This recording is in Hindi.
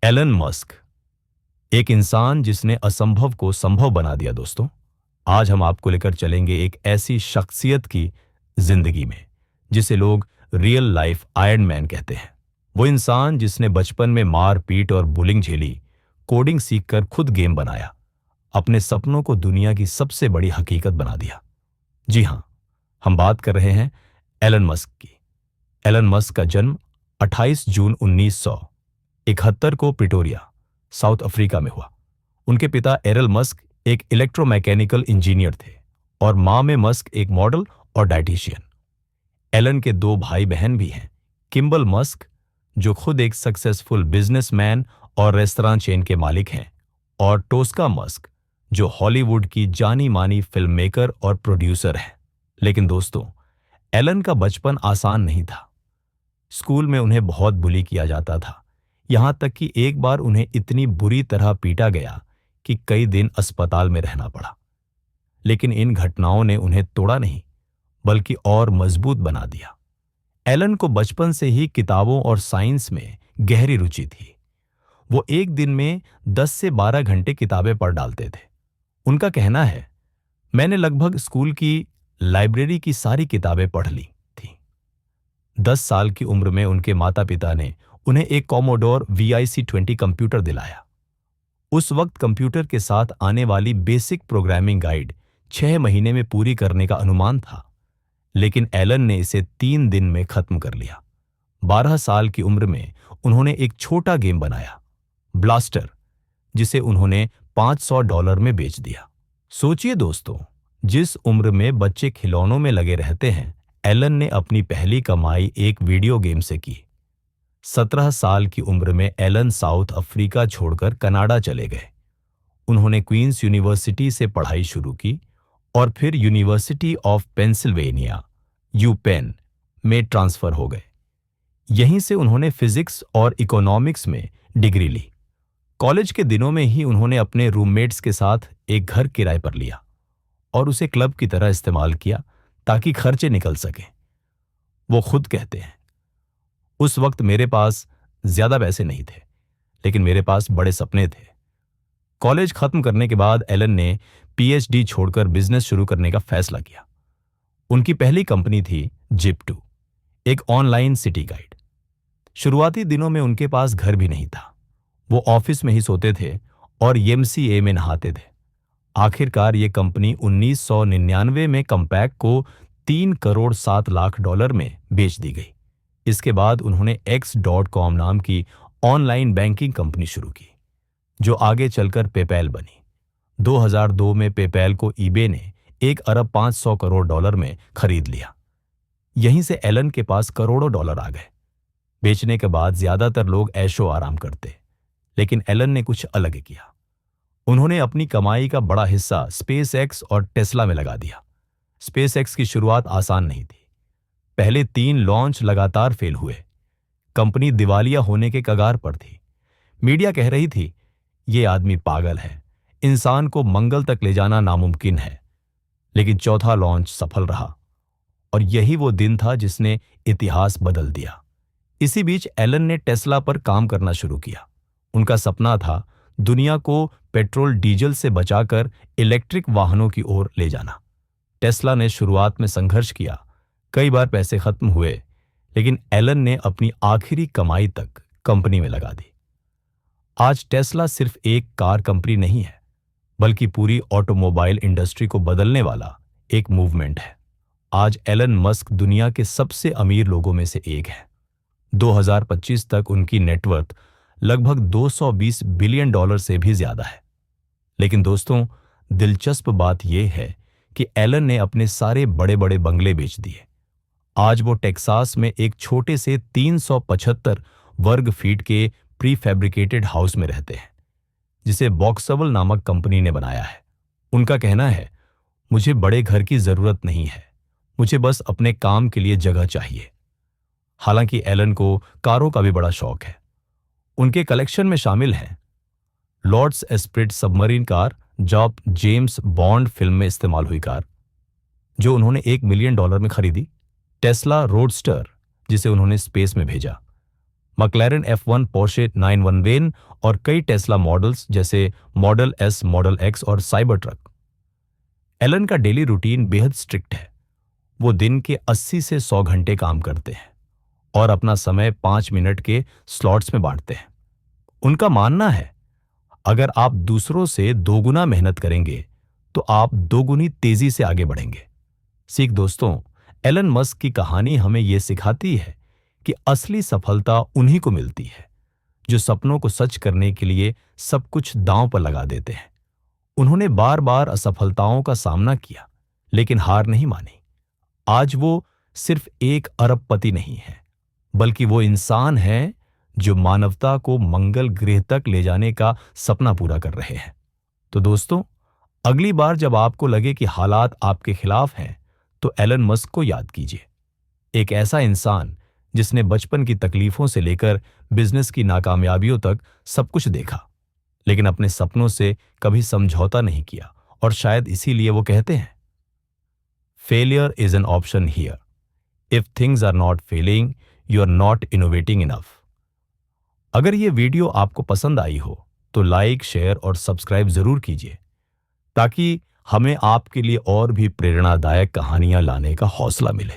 एलन मस्क, एक इंसान जिसने असंभव को संभव बना दिया। दोस्तों, आज हम आपको लेकर चलेंगे एक ऐसी शख्सियत की जिंदगी में जिसे लोग रियल लाइफ आयरन मैन कहते हैं। वो इंसान जिसने बचपन में मार पीट और बुलिंग झेली, कोडिंग सीखकर खुद गेम बनाया, अपने सपनों को दुनिया की सबसे बड़ी हकीकत बना दिया। जी हां, हम बात कर रहे हैं एलन मस्क की। एलन मस्क का जन्म 28 जून 1971 को प्रिटोरिया, साउथ अफ्रीका में हुआ। उनके पिता एरल मस्क एक इलेक्ट्रोमैकेनिकल इंजीनियर थे और मां में मस्क एक मॉडल और डाइटिशियन। एलन के दो भाई बहन भी हैं, किम्बल मस्क जो खुद एक सक्सेसफुल बिजनेसमैन और रेस्तरां चेन के मालिक हैं, और टोस्का मस्क जो हॉलीवुड की जानी मानी फिल्म मेकर और प्रोड्यूसर हैं। लेकिन दोस्तों, एलन का बचपन आसान नहीं था। स्कूल में उन्हें बहुत बुली किया जाता था, यहां तक कि एक बार उन्हें इतनी बुरी तरह पीटा गया कि कई दिन अस्पताल में रहना पड़ा। लेकिन इन घटनाओं ने उन्हें तोड़ा नहीं, बल्कि और मजबूत बना दिया। एलन को बचपन से ही किताबों और साइंस में गहरी रुचि थी। वो एक दिन में 10 से 12 घंटे किताबें पढ़ डालते थे। उनका कहना है, मैंने लगभग स्कूल की लाइब्रेरी की सारी किताबें पढ़ ली थी। 10 साल की उम्र में उनके माता पिता ने उन्हें एक कॉमोडोर VIC-20 कंप्यूटर दिलाया। उस वक्त कंप्यूटर के साथ आने वाली बेसिक प्रोग्रामिंग गाइड 6 महीने में पूरी करने का अनुमान था, लेकिन एलन ने इसे 3 दिन में खत्म कर लिया। 12 साल की उम्र में उन्होंने एक छोटा गेम बनाया, ब्लास्टर, जिसे उन्होंने $500 में बेच दिया। सोचिए दोस्तों, जिस उम्र में बच्चे खिलौनों में लगे रहते हैं, एलन ने अपनी पहली कमाई एक वीडियो गेम से की। 17 साल की उम्र में एलन साउथ अफ्रीका छोड़कर कनाडा चले गए। उन्होंने क्वींस यूनिवर्सिटी से पढ़ाई शुरू की और फिर यूनिवर्सिटी ऑफ पेंसिल्वेनिया यूपेन में ट्रांसफर हो गए। यहीं से उन्होंने फिजिक्स और इकोनॉमिक्स में डिग्री ली। कॉलेज के दिनों में ही उन्होंने अपने रूममेट्स के साथ एक घर किराए पर लिया और उसे क्लब की तरह इस्तेमाल किया ताकि खर्चे निकल सकें। वो खुद कहते हैं, उस वक्त मेरे पास ज्यादा पैसे नहीं थे, लेकिन मेरे पास बड़े सपने थे। कॉलेज खत्म करने के बाद एलन ने PhD छोड़कर बिजनेस शुरू करने का फैसला किया। उनकी पहली कंपनी थी जिप2, एक ऑनलाइन सिटी गाइड। शुरुआती दिनों में उनके पास घर भी नहीं था। वो ऑफिस में ही सोते थे और YMCA में नहाते थे। आखिरकार ये कंपनी 1999 में कंपैक्ट को $3.7 करोड़ में बेच दी गई। इसके बाद उन्होंने X.com नाम की ऑनलाइन बैंकिंग कंपनी शुरू की, जो आगे चलकर पेपैल बनी। 2002 में पेपैल को eBay ने $1.5 अरब में खरीद लिया। यहीं से एलन के पास करोड़ों डॉलर आ गए। बेचने के बाद ज्यादातर लोग ऐशो आराम करते, लेकिन एलन ने कुछ अलग किया। उन्होंने अपनी कमाई का बड़ा हिस्सा SpaceX और टेस्ला में लगा दिया। SpaceX की शुरुआत आसान नहीं थी। पहले 3 लॉन्च लगातार फेल हुए। कंपनी दिवालिया होने के कगार पर थी। मीडिया कह रही थी, ये आदमी पागल है, इंसान को मंगल तक ले जाना नामुमकिन है। लेकिन चौथा लॉन्च सफल रहा और यही वो दिन था जिसने इतिहास बदल दिया। इसी बीच एलन ने टेस्ला पर काम करना शुरू किया। उनका सपना था दुनिया को पेट्रोल डीजल से बचाकर इलेक्ट्रिक वाहनों की ओर ले जाना। टेस्ला ने शुरुआत में संघर्ष किया, कई बार पैसे खत्म हुए, लेकिन एलन ने अपनी आखिरी कमाई तक कंपनी में लगा दी। आज टेस्ला सिर्फ एक कार कंपनी नहीं है, बल्कि पूरी ऑटोमोबाइल इंडस्ट्री को बदलने वाला एक मूवमेंट है। आज एलन मस्क दुनिया के सबसे अमीर लोगों में से एक है। 2025 तक उनकी नेटवर्थ लगभग $220 बिलियन से भी ज्यादा है। लेकिन दोस्तों, दिलचस्प बात यह है कि एलन ने अपने सारे बड़े बड़े बंगले बेच दिए। आज वो टेक्सास में एक छोटे से 375 वर्ग फीट के प्रीफैब्रिकेटेड हाउस में रहते हैं, जिसे बॉक्सबल नामक कंपनी ने बनाया है। उनका कहना है, मुझे बड़े घर की जरूरत नहीं है, मुझे बस अपने काम के लिए जगह चाहिए। हालांकि एलन को कारों का भी बड़ा शौक है। उनके कलेक्शन में शामिल हैं लॉर्ड्स एस्प्रिट सबमरीन कार, जो जेम्स बॉन्ड फिल्म में इस्तेमाल हुई कार, जो उन्होंने $1 मिलियन में खरीदी, टेस्ला रोडस्टर, जिसे उन्होंने स्पेस में भेजा, मैक्लेरन F1, पोर्शे 911 और कई टेस्ला मॉडल्स जैसे मॉडल एस, मॉडल एक्स और साइबर ट्रक। एलन का डेली रूटीन बेहद स्ट्रिक्ट है। वो दिन के 80 से 100 घंटे काम करते हैं और अपना समय 5 मिनट के स्लॉट्स में बांटते हैं। उनका मानना है, अगर आप दूसरों से दोगुना मेहनत करेंगे तो आप दोगुनी तेजी से आगे बढ़ेंगे। सीख दोस्तों, एलन मस्क की कहानी हमें यह सिखाती है कि असली सफलता उन्हीं को मिलती है जो सपनों को सच करने के लिए सब कुछ दांव पर लगा देते हैं। उन्होंने बार बार असफलताओं का सामना किया, लेकिन हार नहीं मानी। आज वो सिर्फ एक अरबपति नहीं है, बल्कि वो इंसान है जो मानवता को मंगल ग्रह तक ले जाने का सपना पूरा कर रहे हैं। तो दोस्तों, अगली बार जब आपको लगे कि हालात आपके खिलाफ हैं, तो एलन मस्क को याद कीजिए। एक ऐसा इंसान जिसने बचपन की तकलीफों से लेकर बिजनेस की नाकामयाबियों तक सब कुछ देखा, लेकिन अपने सपनों से कभी समझौता नहीं किया। और शायद इसीलिए वो कहते हैं, failure is an option here. If things are not failing, you are not innovating enough. अगर ये वीडियो आपको पसंद आई हो तो लाइक, शेयर और सब्सक्राइब जरूर कीजिए, ताकि हमें आपके लिए और भी प्रेरणादायक कहानियां लाने का हौसला मिले।